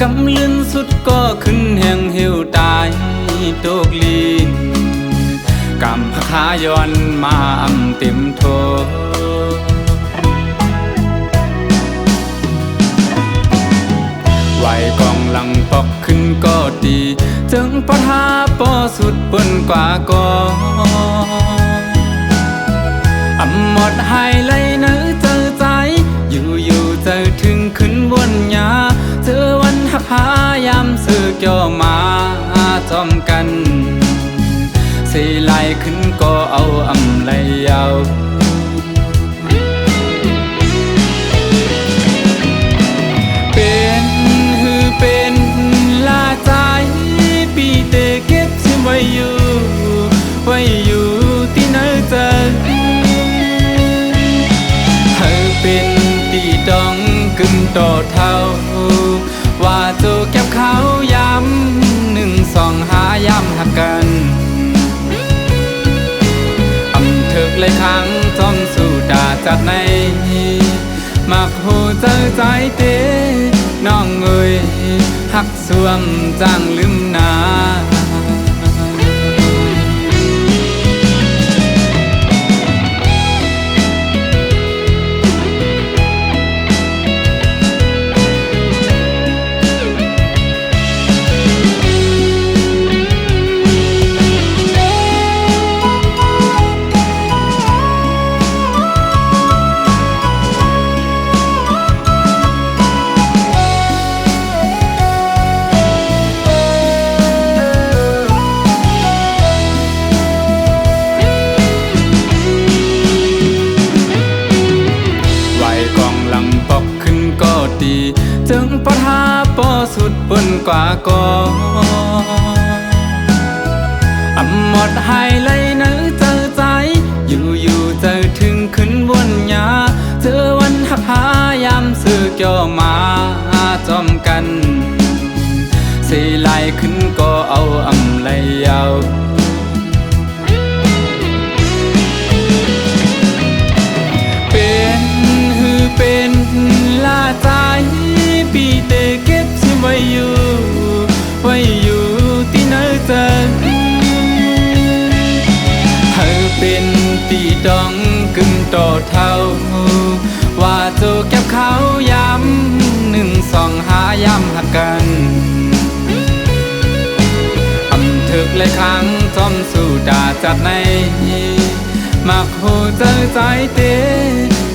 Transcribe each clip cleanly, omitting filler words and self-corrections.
กำลืนสุดก็ขึ้นแห่งเหี่ยวตายตกลีนกำพะขาย้อนมาอำเต็มโทไหวกองหลังปอกขึ้นก็ดีจึงปะทาปอสุดเปิ้นกว่าก็อำหมดหายเลยเนื้อเจอใจอยู่เจอถึงขึ้นบนยาเจอวันหักหายามสื่อเกี่ยวมาจอมกันสีไหลขึ้นก็เอาอำไหลยาวเป็นหือเป็นลาใจปีเตเก็บซิไว้อยู่ที่เนื้อเจอเป็นตีดองกึ่งต่อเท่าว่าโจเก็บเขาย้ำ1 2 5ย้ำหักกันอำเถิกเลยครั้งจอมสู่ดาจากในมักหูเจอใจเต้น้องเอ่ยหักสวมจางลืมนาจึงปะทาปอสุดเปิ้นกว่าก็อำหมดหายเลยเนื้อเจอใจอยู่เจอถึงขึ้นบนยาเจอวันหักหายามสื่อเกี่ยวมาจอมกันสีไหลขึ้นก็เอาอำไหลยาวเป็นหือเป็นลาใจปีเตเก็บซิไว้อยู่ที่เนื้อเจอเธอเป็นตีดองกึ่งต่อเท่าว่าโจเก็บเขาย้ำ1 2 5ย้ำหักกันอำเถิกเลยครั้งจอมสู่ดาจากในมักหูเจอใจเต้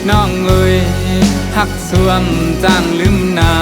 น้องเอ่ยหักสวมจางลืมนา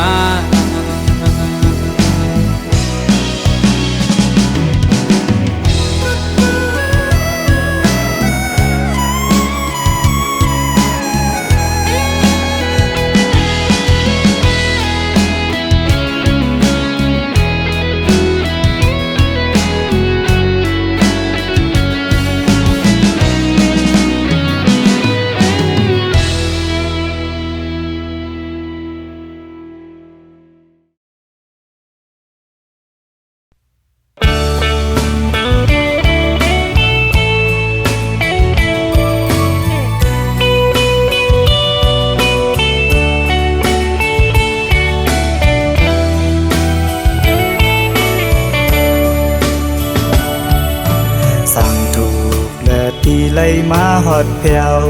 ไหลมาหอดแผ่ว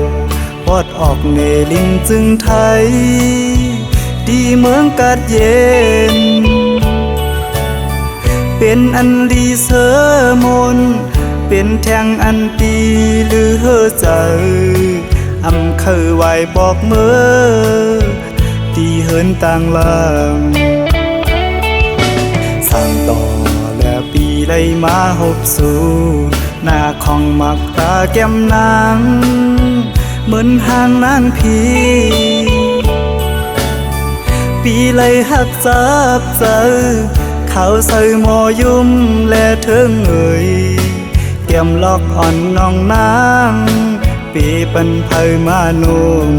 ปอดออกเนลิงจึงไทยดีเมืองกัดเย็นเป็นอันลีเสมนเป็นแทงอันตีหรือเฮอใจอำเคยไหวบอกเมื่อตีเหินต่างลางสั่งต่อและปีไหลมาหบสู่หน้าของมักตาแก้มนางเหมือนหางนางพีปีเลยหักจับเจอเขาใส่หมอยุ่มและเถิงเอ่ยแก้มล็อกอ่อนน้องนางปีปันไผมานุ่ม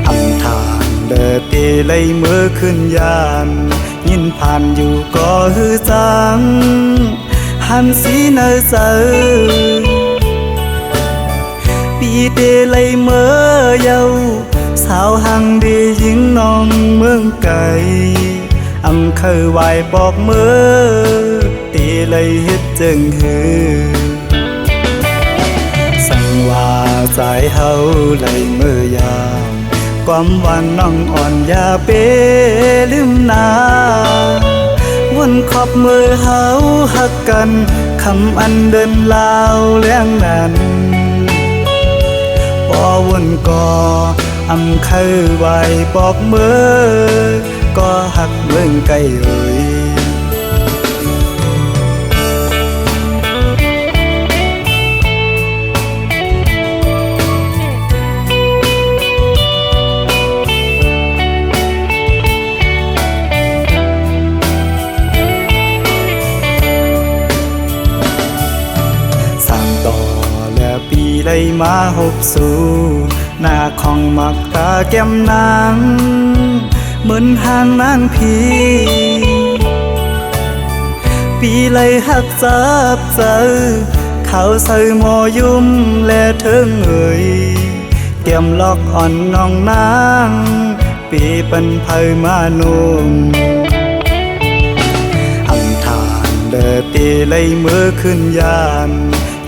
อำทางเดปีเลยเมื่อขึ้นยานยินผ่านอยู่ก็ฮือจังหันสีเนอเจอปีเดเลยเมื่อเยาสาวหังดียิง น้องเมืองไก่อำเคยไหวบอกมือตีเลยเฮ็ดจึงหือสั่งว่าสายเฮาเลยมือยามความหวานน้องอ่อนอย่าเปลืมนาวนขอบมือเฮาหักกันคำอันเดินลาวเลี้ยงนั้นบ่วนก่ออำเคยไหวบอกมือก็หักเมืองไกลเอ่ยปีเลยมาหบสู่หน้าของมักตาแก้มนางเหมือนหางนางพีปีเลยหักจับเจอเขาใส่หมอยุ่มและเทิงเอ่ยเตรียมล็อกอ่อนน้องนางปีเป็นไผมานุ่มอำทานเดตีเลยมือขึ้นยาน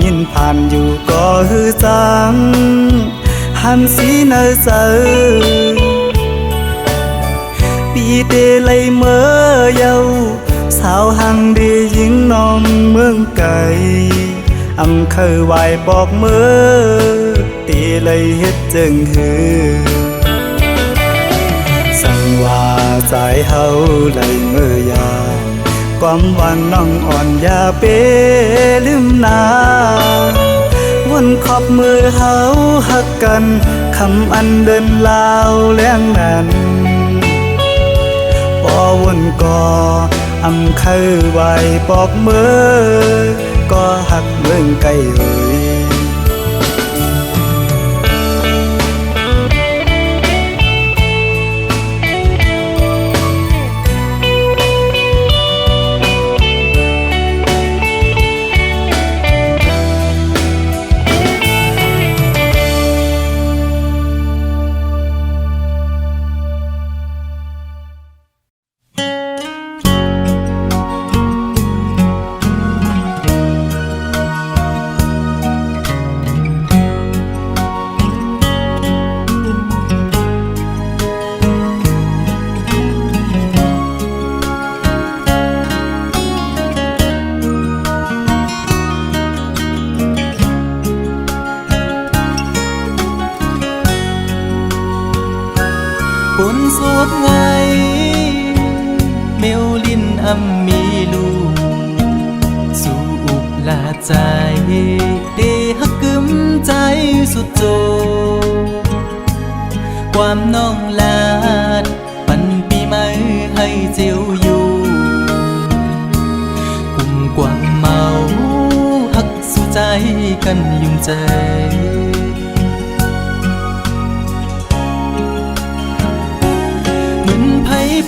ยินผ่านอยู่ก็ฮือจังหันสีเนอเจอปีเตเลยเมื่อเยาสาวหังดียิงน้องเมืองไก่อำเคยไหวบอกมือตีเลยเฮ็ดจึงหือสั่งว่าสายเฮาเลยเมื่อยามความหวานน้องอ่อนอย่าเปลืมนาวนขอบมือเฮาหักกันคำอันเดินลาวเลี้ยงนั้นบ่วนก่ออำเคยไหวบอกมือก็หักเมืองไกลเอ่ยคนโสดไงเมลลินอำมีลูกสู่อุกลาใจเดฮักกึมใจสุดโจความน้องลาดปันปีใหม่ให้เจียวอยู่กุมกวางเมาฮักสู่ใจกันยุ่งใจ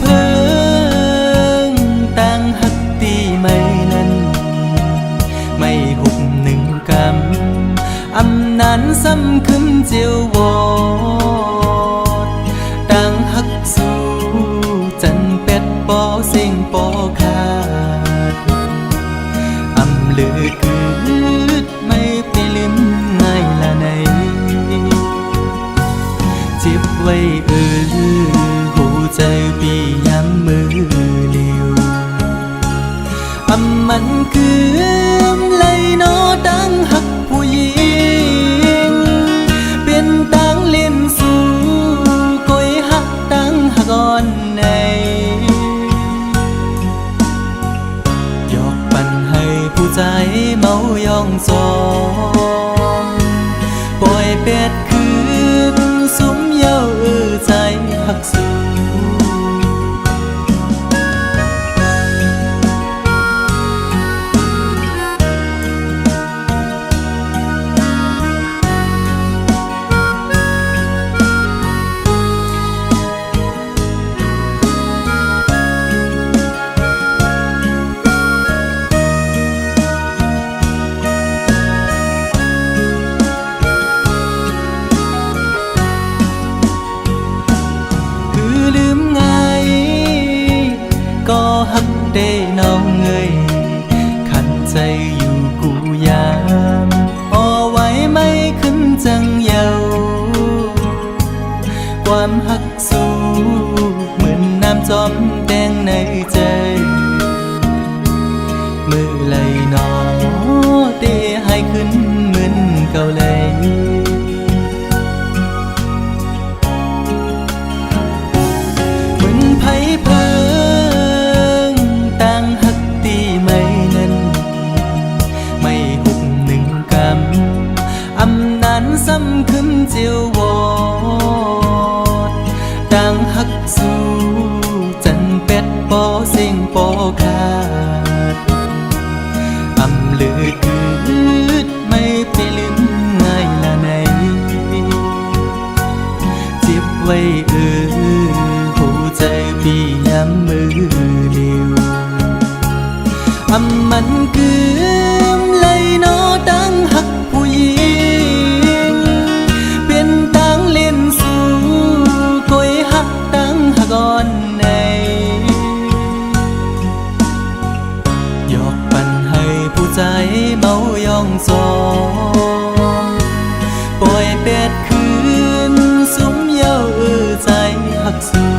เพิ่งต่างหักตีไม่นั้นไม่หุบหนึ่งกำอำนั้นซ้ำขึ้นเจียววอดต่างหักสู่จันเป็ดปอเสียงปอขาดอำเลือคืดไม่ไปลืมง่ายละในเจ็บไว้ใจปีย้ำมือเลี้ยวมันคือเลยโนดังหักผู้หญิงเป็นตังเล่นสู่ก้อยหักตังหักอ่อนในยอกปั่นให้ผู้ใจเมายองซองปล่อยเป็ดคืนสุมเย้าใจหักสู่ เจียววอดดังหักสู่จันเป็ดปอเสียงปอขาดอำลือคืดไม่ไปลืมง่ายละไหนเจ็บไว้หัวใจพี่ย้ำมือเดียวอำมันกืมเลยเนอดังหักผู้หญิงเป็นตังเล่นสู่ก้อยหักตังหักอ่อนในหยอกปันให้ผู้ใจเมายองซองปล่อยเป็ดคืนสุมเย้าใจหักสู่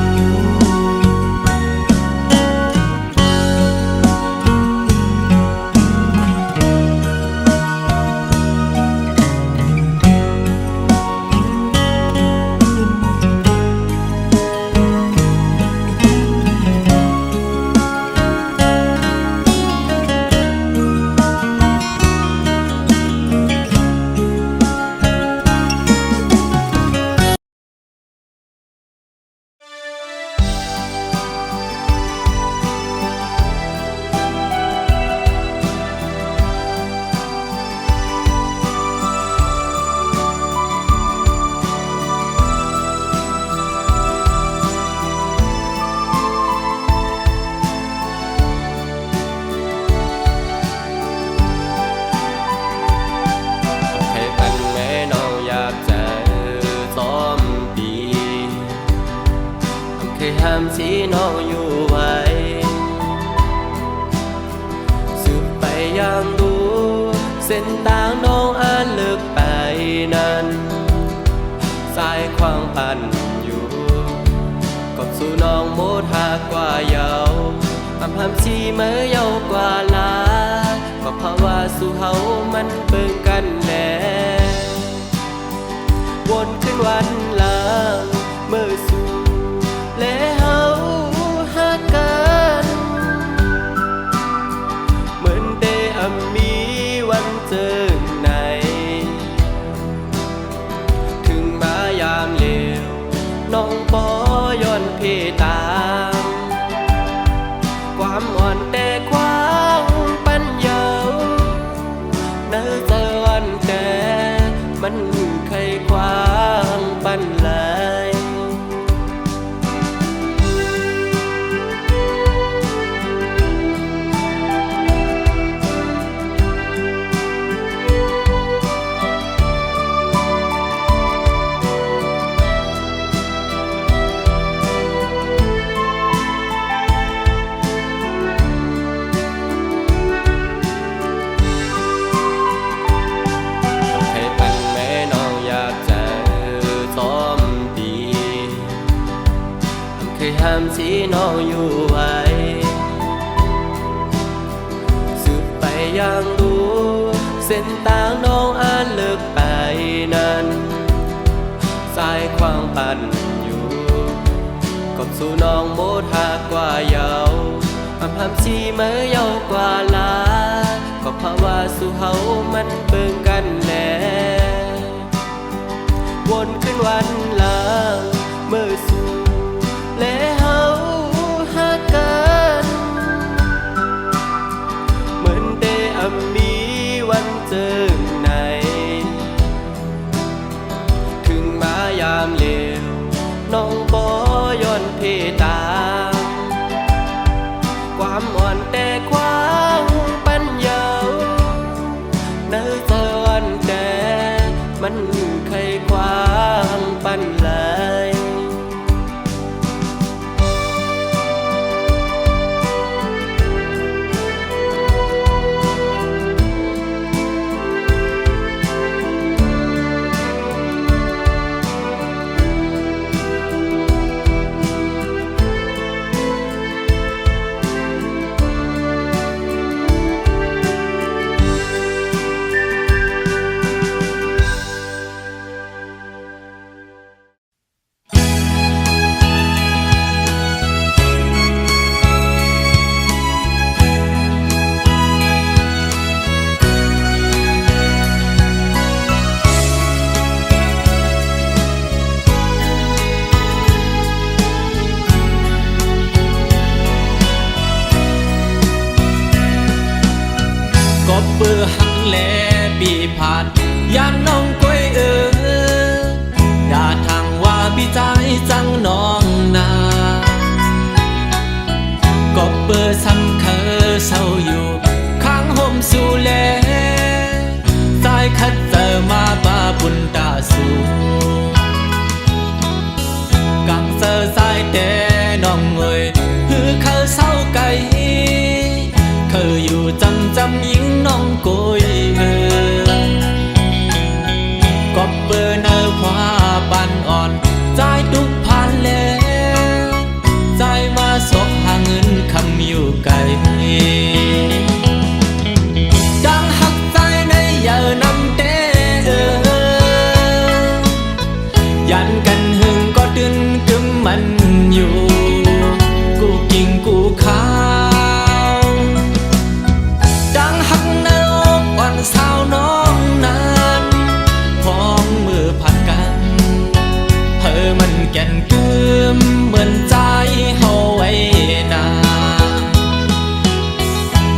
ห้ามสีน้องอยู่ไว้สืบไปยังดูเส้นทางน้องอ่านเลิกไปนั้นสายควางปั่นอยู่กบสู่น้องโมดหากกว่าเยาห้ามสีเมื่อเยาวกว่าลาก็เพราะว่าสู่เฮามันเบิ่งกันแน่วนขึ้นวันหลังเมื่อสู่และเฮาหักกันเหมือนได้มีวันเจอไหนถึงมายามเลวน้องปอย้อนเพตามความอ่อนแต่ความปัญญาเนื้อเจอวันแต่มันเคยความปันไหลห้ามสีน้องอยู่ไว้สืบไปยังดูเส้นทางน้องอ่านเลิกไปนั้นสายควางปั่นอยู่กบสู่น้องโมดหากกว่าเยาห้ามสีเมื่อเยาวกว่าลาก็เพราะว่าสู่เฮามันเบิ่งกันแน่วนขึ้นวันหลังเมื่อสู่และเฮาหักกันเหมือนได้มีวันเจอไหนถึงมายามเลวน้องปอย้อนเพตามความอ่อนแต่ความปัญญาเนื้อเจอวันแต่ ปือหักแลปีผาดยานน้องก้อยด่าทางว่าพี่ใจจังน้องนาก็เปือซ้ำเคอเศร้าอยู่ข้างห่มสู่แลสายคัดเจอมาบาบุญตาสูกังเซอสายแต่น้องเอ่ยฮือเขาเศร้าไก่เคยอยู่จำยิงน้องโกยก็เปิดเนอขวาปันอ่อนใจทุกผ่านแล้วใจมาสกหาเงินคำอยู่ไกลดังหักใจในเยานำเตยันกันหึงก็ดึนกึมมันอยู่กูกิ่งกูขาวดังหักในอกอ่อนสาวน้องนั้นพร้อมมือผัดกันเธอมันแก่นกึมเหมือนใจเฮาไว้นา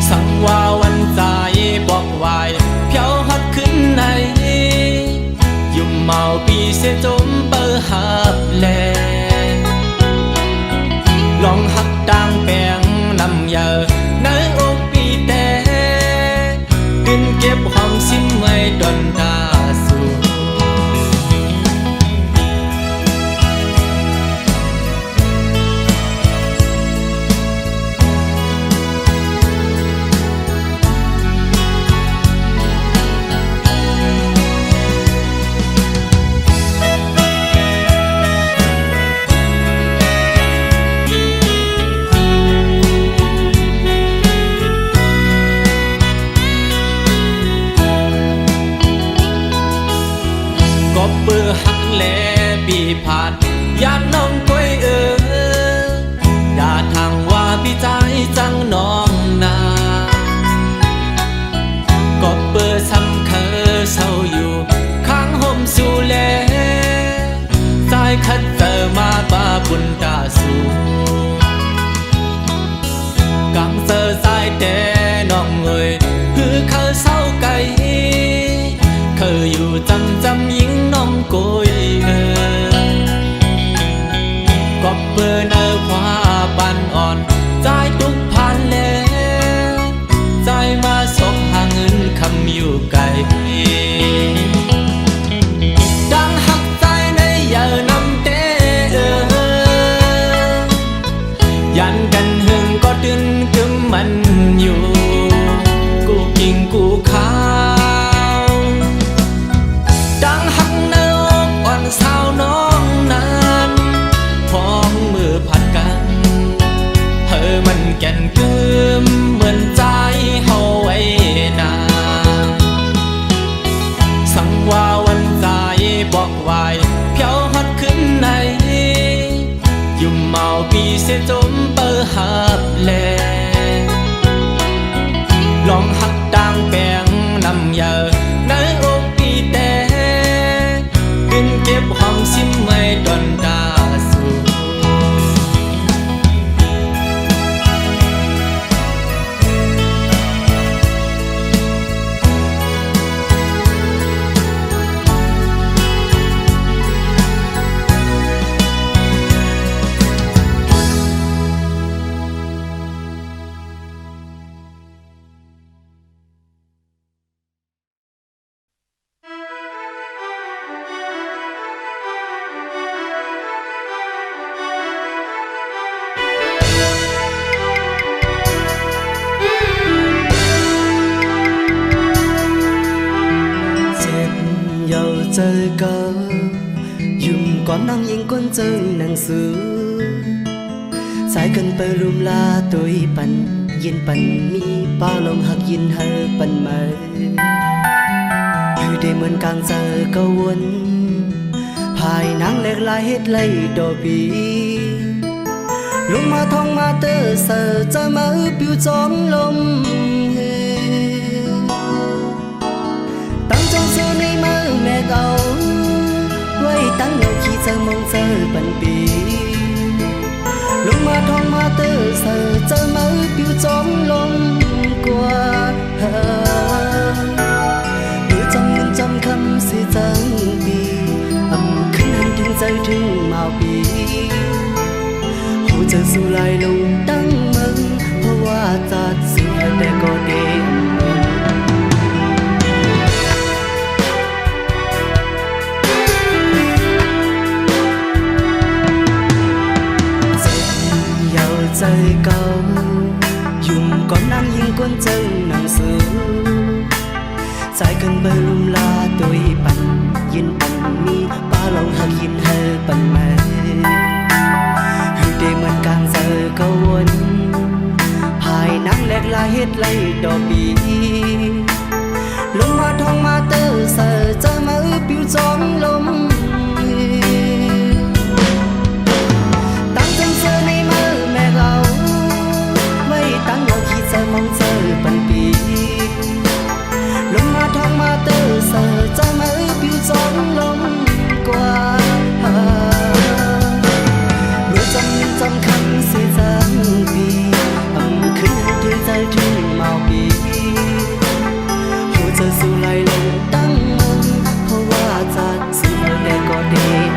สั่งว่าวันใจบอกไว้เพียวฮัดขึ้นในยุ่มเมาปีเสียจมเปิดหับแลลองหักดังแปงนำเยอะในอกปีแต่กินเก็บความสิ้นไว้ดนตาสูก็เปื้อหักแลปีผาดยานน้องก้อยด่าทางว่าพี่ใจจังน้องนาก็เปื้อซ้ำเคอเศร้าอยู่ข้างห่มสู่แลสายคัดเจอมาบาบุญตาสูกังเซอสายแต่น้องเอ่ยฮือเขาเศร้าไก่เคยอยู่จำยิงน้องโกยก็เปิดเนอขวาปันอ่อนใจทุกผ่านแล้วใจมาสกหาเงินคำอยู่ไกลดังหักใจในเยานำเตยันกันหึงก็ดึนกึมมันอยู่กูกิ่งกูขาวดังหักในอกอ่อนสาวน้องนั้นพร้อมมือผัดกันเธอมันแก่นกึมเหมือนใจเฮาไว้นาสั่งว่าวันใจบอกไว้เพียวฮัดขึ้นในยุ่มเมาปีเสียจมเปิดหับแลลองหักดังแปงนำเยอะในอกปีแต่กินเก็บความสิ้นไม่ดนตาสูเจอก็ยุ่มก่อนนั่งยิงก้นเจิงหนังสือสายกันไปรุมลาตุยปันยินปันมีป้าลงหักยินเฮอปันมาอยู่ได้เหมือนกลางเจอก็วนภายนางเล็กลายเฮ็ดไล่ดอปีลงมาท่องมาเตอเสอจะมาปิวจอมลมตั้งจงซื้อในมือแม่เก่าไว้ตั้งเงาขี้เจอมองเจอปันปีลงมาท่องมาเตอเสอจะมาปิวจอมลมกว่า ใจถึงมาปีหูจะสู้ลายลงตั้งมึงเพราะว่าจัดสุดแต่ก็เด่นใจเก่ายุ่งก่อนนั่งยิงก้นเจ้าหนังสือใจกันไปลุมลาตัวปันยินปันมีป้าลองหักยินเธอปันแม่ให้ได้เหมือนกลางเจอก็วนภายนังแหลกลายเฮ็ดไล่ดอกบีลงมาทองมาเตอเสอเจอมาปิวจองลมตั้งจนเจอในมือแม่เราไว้ตั้งเราคิดเจอมองเจอปันปีลงมาทองมาเตอเสอเจอมาปิวจองลมกว่าเมื่อจำคำเสียจังปีขึ้นถึงใจถึงเมาปีหัวใจสู้ไหลลงตั้งมึงเพราะว่าจัดสู้ได้ก็เด่น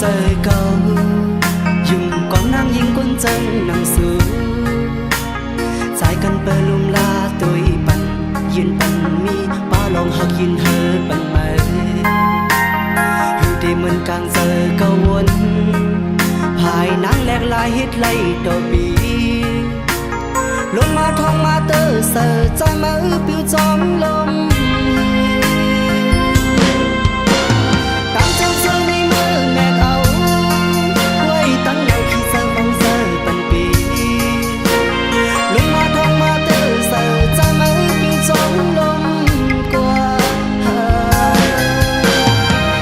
ใจเก่ายุ่งก่อนนั่งยิงก้นจังหนังสือใจกันไปลุมลาตัวปันยืนปันมีป้าลองหักยินเธอปันไหมอยู่ได้เหมือนกลางเจอก็วนภายนังแหลกลายเฮ็ดไล่ดอกบีลงมาทองมาเตอเสอใจมาปิวจอมลมตั้งเจ้าเจอในมือแม่เอาไว้ตั้งเราคิดเจอมองเจอปันปีลงมาทองมาเตอเสอใจมาปิวจอมลมกว่า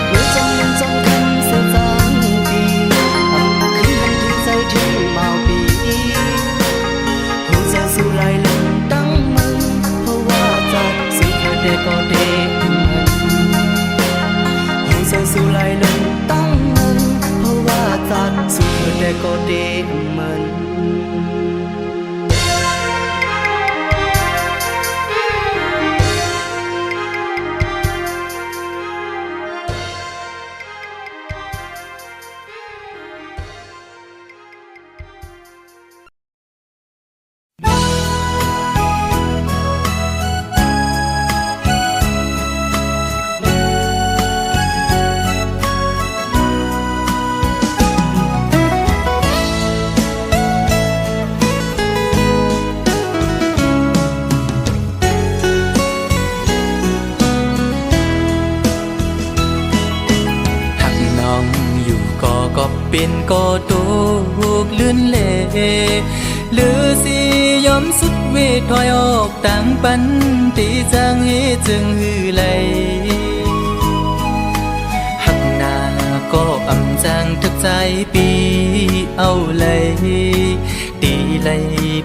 เมื่อจำคำเสียจังปีขึ้นที่ใจถึงเมาปีหัวใจสู้ไหลลงตั้งมึงเพราะว่าจัดสู้ได้ก็เด่นใจสู้ไหลลงตั้งมึงเพราะว่าจัดสู้ได้ก็เด่นมัน เป็นก็ตูกลื่นเล่หรือสิยอมสุดเวทถอยออกต่างปันตีจางเฮจึงหือไหลหักหน้าก็อำจางทึกใจปีเอาเลยตีไหล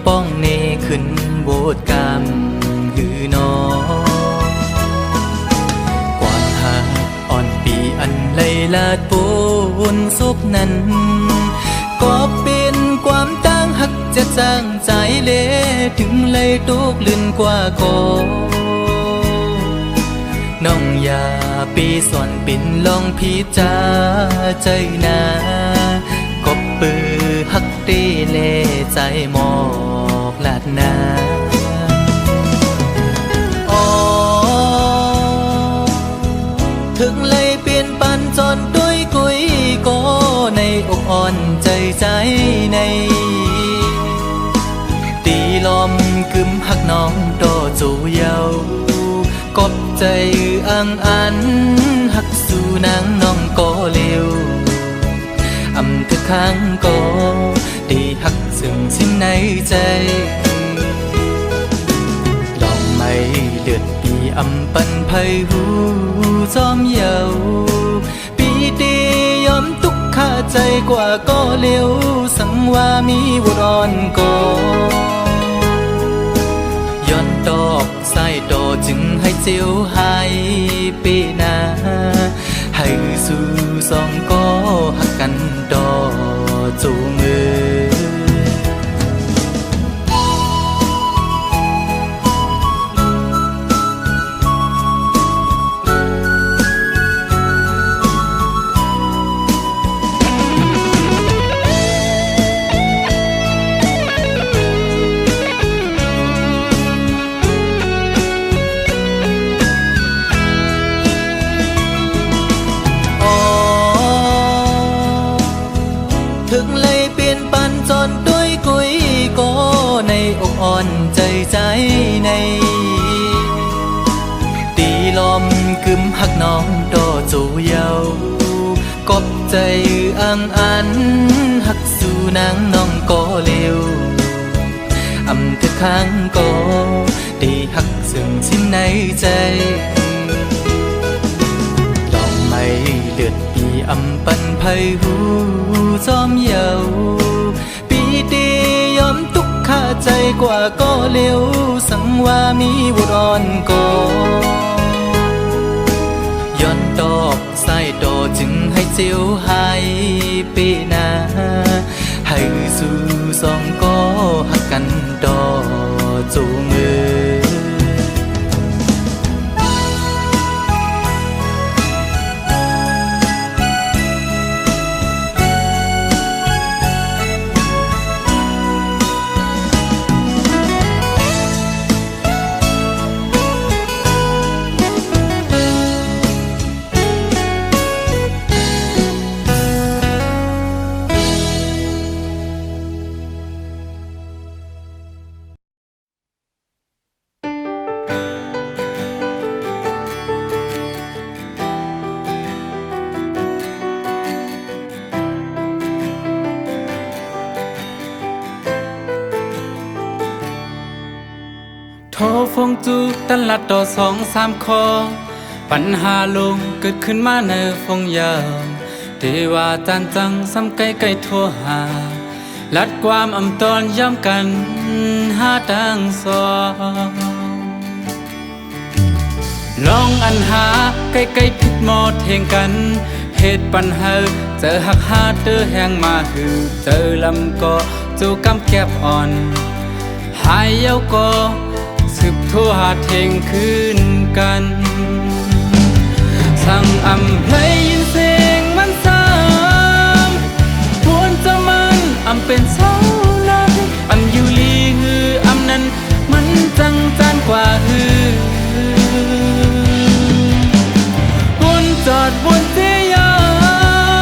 ป้องเนขึ้นโบดกามหือนออันไหลลาดปูนซุบนั้นก็เป็นความตั้งหักจะจางใจเละถึงเลยตุกลื่นกว่าก็น้องอย่าปีสอนปิ่นลองพิจาใจนาก็ปือหักตีเล่ใจหมอกลาดนาถึงเลยเปลี่ยนปันจนด้วยกุยก็ในอกอ่อนใจใจในตีลมกึมหักน้องโตจูเยากบใจอังอันหักสู่นางน้องก็เร็วอำคือข้างก็ตีหักซึ่งสิ้นในใจลองไม่เลือดปีอำปันไพหูจอมเยาปีตียอมทุกข้าใจกว่าก็เร็วสังว่ามีบุรอนก็ย้อนดอกใส่ดอจึงให้เจียวหายปีนาให้สู่สองก็หักกันดอจูมือ ใจในตีลอมกึมหักน้องดอโจเยากบใจอังอันหักสู่นางน้องก็เร็วอำเธอข้างก็ได้หักซึ่งสิ้นในใจดอกไม้เลือดปีอำปันไพหูจอมเยาปีดียอมทุกข้าใจกว่าก็เร็วสังว่ามีบุตรอ่อนก็ย้อนดอกสายดอจึงให้เจียวหายปีนาให้สู่สองก็หักกันดอจูมือโทรฟงจูตลัดต่อ2-3 คอปัญหาลงเกิดขึ้นมาในฟงยาวเทว่าจานจังซ้ำไกลไกลโทรหาลัดความอำตอนย้ำกันหาทางสองลองอันหาใกล้ๆผิดหมอเทงกันเหตุปัญหาเจอหักหาเตอแหงมาหือเจอลำก็จูกำแก็บอ่อนหายเย้าก็สืบทั่วหาเทงคืนกันสั่งอำเพลงยินเสียงมันซ้ำพวนจะมันอำเป็นเสาหลักอำอยู่ลีฮืออำนั้นมันจังจานกว่าฮือวนจอดวนเจียา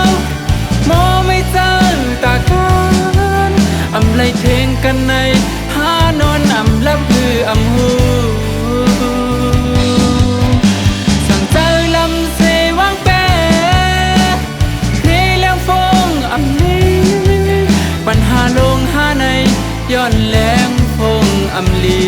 วมอไม่เจอตากันอำไล่เพลงกันในหานอนอำลับคืออำหูสั่งเจอลำเสวางแปรนี่แรงฟงอำนี้ปัญหาลงหาในย้อนแรงฟงอำลี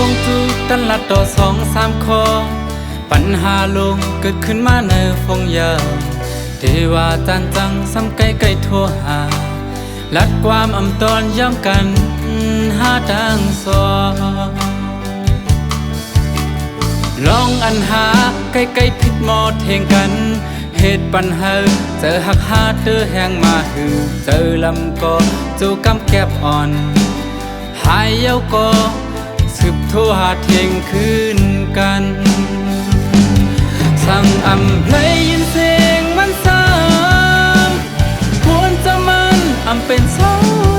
ฟงจูตลัดต่อ2-3 คอปัญหาลงเกิดขึ้นมาในฟงยาวเทว่าจานจังซ้ำไกลไกลโทรหาลัดความอำตอนย้ำกันหาทางสองลองอันหาใกล้ๆผิดหมอเทงกันเหตุปัญหาเจอหักหาเตอแหงมาหือเจอลำก็จูกำแก็บอ่อนหายเย้าก็สืบทั่วหาเที่ยงคืนกันสั่งอำเพลงยินเสียงมันซ้ำควรจะมันอำเป็นเสา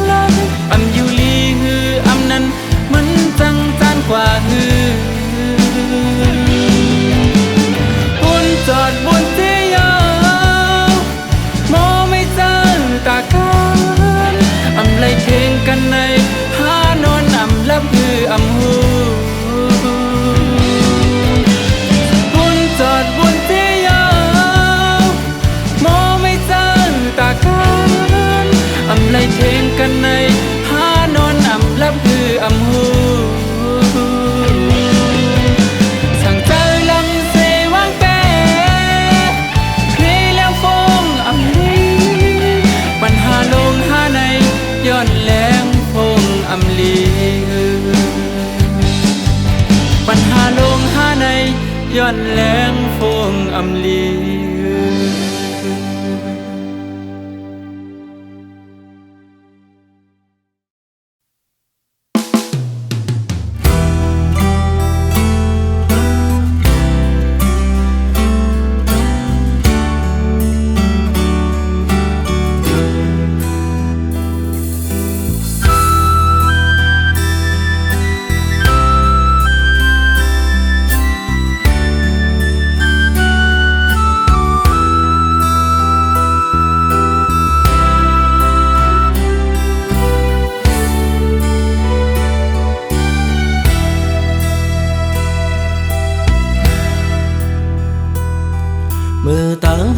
หลักอำอยู่ลีฮืออำนั้นมันจังจานกว่าฮือวนจอดบนเตียงมอไม่เจอตากันอำไล่เพลงกันในหานอนอำลับคืออำหูวนจอดบนเตียง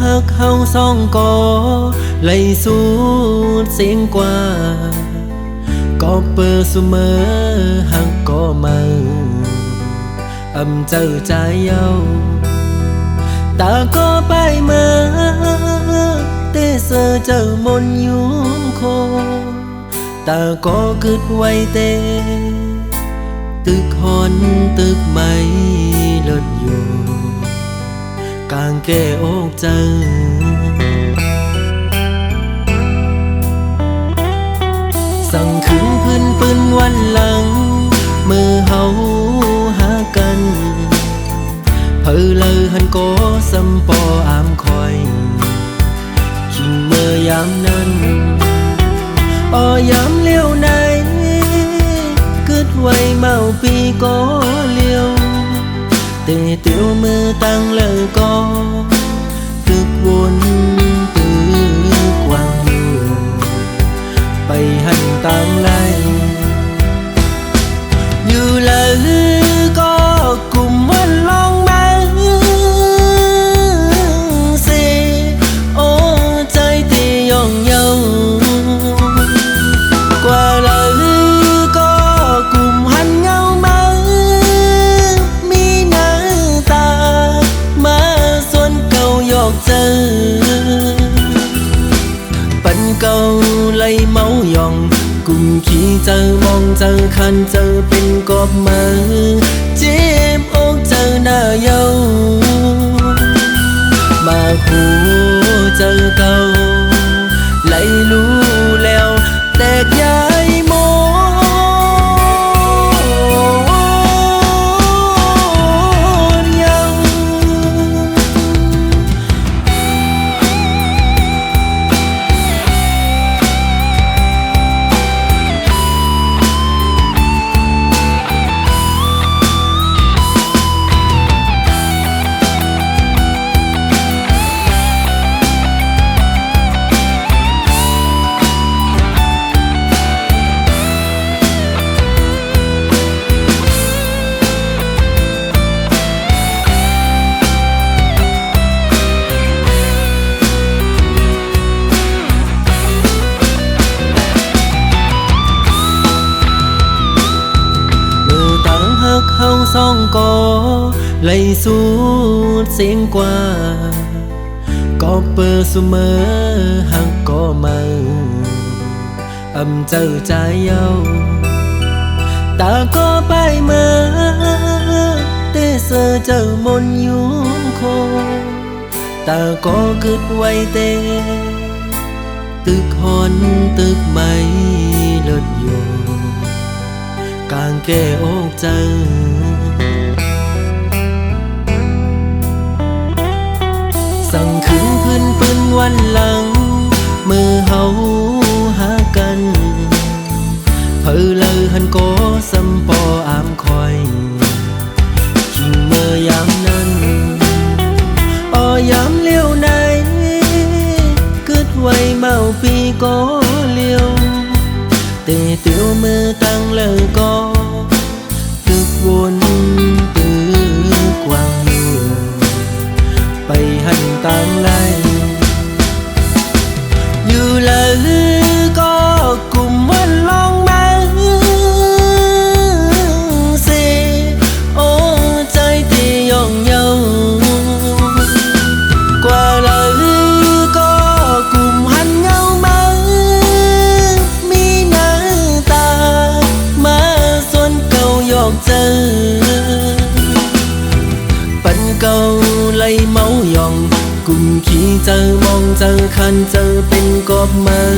หักเฮาสองก่อไหลสู่เสียงกว่าก็เปิดเสมอหักก็มาเจ้าใจเย้าตาก็ไปมาเตเสอเจ้ามนยุงโคตาก็กึดไว้เตตึกหอนตึกไม่ลดอยู่กางแก้อกเจอสั่งขึ้นพื้นปืนวันหลังมือเฮาหากันเพอเลยหันก็สำปออามคอยคิงเมื่อยามนั้นยามเลี้ยวไหนกึดไว้เมาปีก็เลี้ยวเตะเตียวมือตั้งเลยก็ตึกวนตึกกว้างอยู่ไปหันต่างไลอยู่เลยก็กลุ่มวันลองมาเสโอ้ใจที่ย่องเยาเก่าไล่เมายองกุมขี้เจอมองเจอคันเจอเป็นกอบมือเจ็บอกเจอหน้าเยามาหูเจอเก่าไล่รู้แล้วแตกย้ายโมเฮาสองก่อไหลสู่เสียงกว่าก็เปิดเสมอหักก็มาเจ้าใจเย้าตาก็ไปมาเตเสอเจ้ามนยุงโคตาก็กึดไว้เตตึกหอนตึกไม่ลดอยู่กางแก้อกเจอสั่งขึ้นพื้นปืนวันหลังมือเฮาหากันเพอเลยหันก็สำปออามคอยคิงเมื่อยามนั้นยามเลี้ยวไหนกึดไว้เมาปีก็เลี้ยวเตะเตียวมือตั้งเลยก็ตึกวนตึกกว้างอยู่ไปหันต่างไลอยู่เลยก็กลุ่มวันลองมาเสโอ้ใจที่ย่องเยากว่าเลยก็กลุ่มหันเงามามีหน้าตามาส่วนเก่าหยอกเจอปันเก่าไล่เมายองกุมขี้เจอมองเจอคันเจอเป็นกอบมือ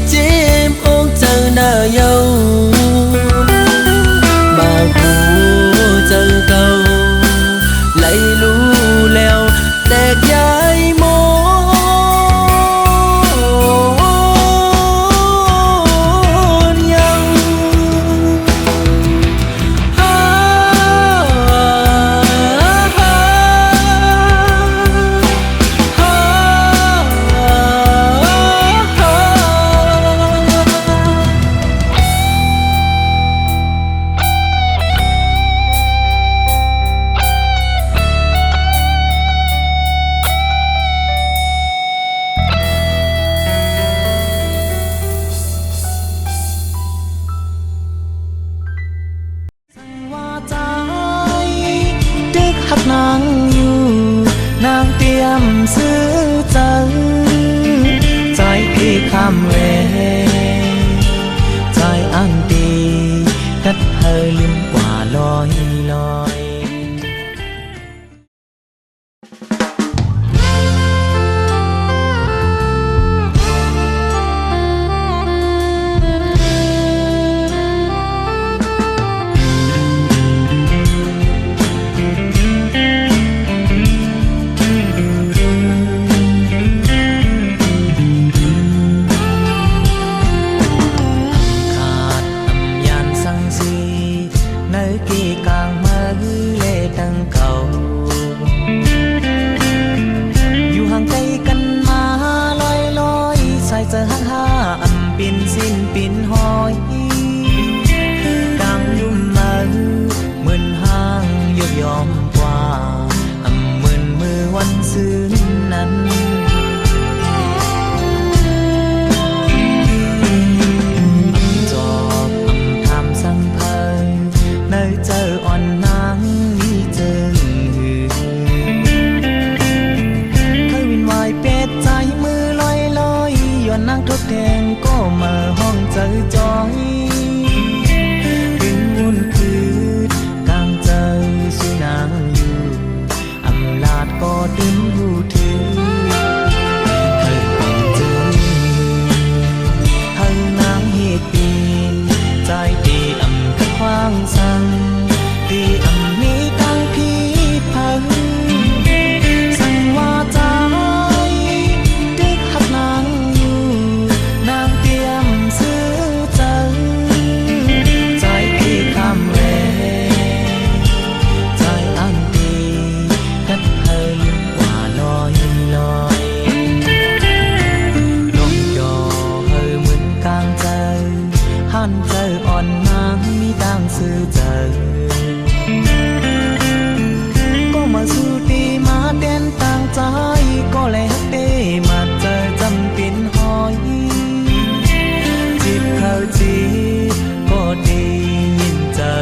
เจ็บอกเจอหน้าเยามาหูเจอเก่าไล่รู้แล้วแตกย้ายโม จอยถึงวุ่นคืดกลางใจสุนางอยู่อำลาดก็ดึงหูถือเคยเป็นเจอเฮานางเหตุปีนใจตีอำกะควางสั่งตีอำมีตั้งพีพังสั่งว่าใจดึกหักนางอยู่นางเตรียมซื้อใจใจพี่คำแรใจอันดีกัดเพิ่นว่าลอยลอยลงจอเฮอเหมือนกลางใจหันใจอ่อนนางมีตั้งซื้อใจก็มาสู้ตีมาเด่นต่างใจก็เลยฮักได้มาเจอจำเป็นหอยจีบเข้าจีบก็ดียินเจอ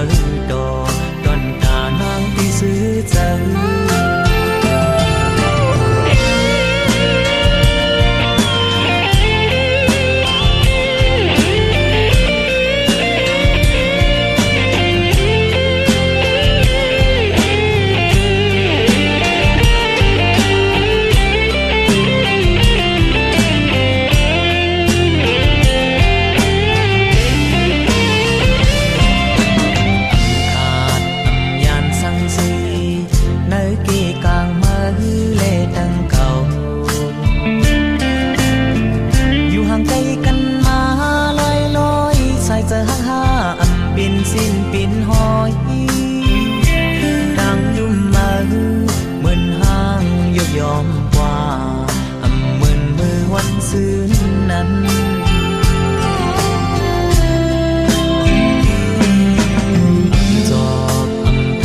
ดอกดอนตานางที่ซื้อใจปินสิ้นปินหอยดังยุ่มมาเหมือนห้างยกยอมว่าเหมือนมือวันซื่นนั้นจอบ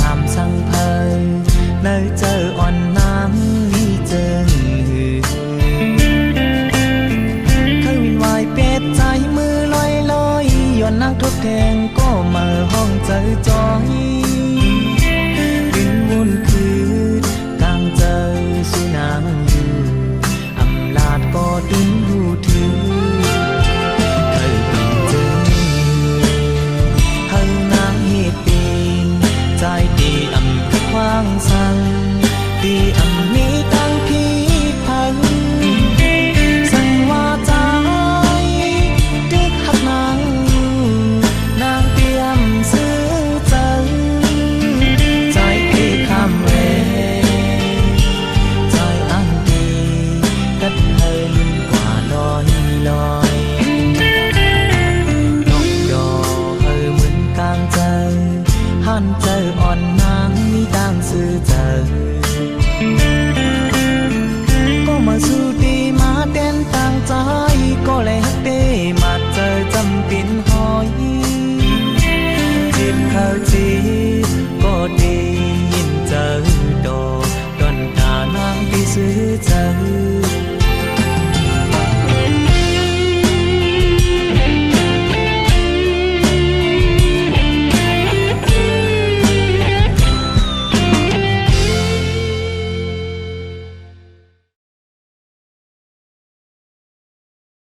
ทำสั่งเพยในเจออ่อนน้ำนี่เจอเคยวินวายเป็ดใจมือลอยลอยย้อนนักทดแทงก็มาห้องใจจอยดินวุ่นคืดกลางใจสุนางอยู่อำลาดก็ดึงหูถือเคยเป็นเจอเฮานางเหตุปีนใจตีอำกะควางสั่งตีอำมีตั้งพีพังสั่งว่าใจดึกหักนางนางเตรียมซื้อใจใจพี่คำแรใจอันดีกัดเฮินว่าลอยลอย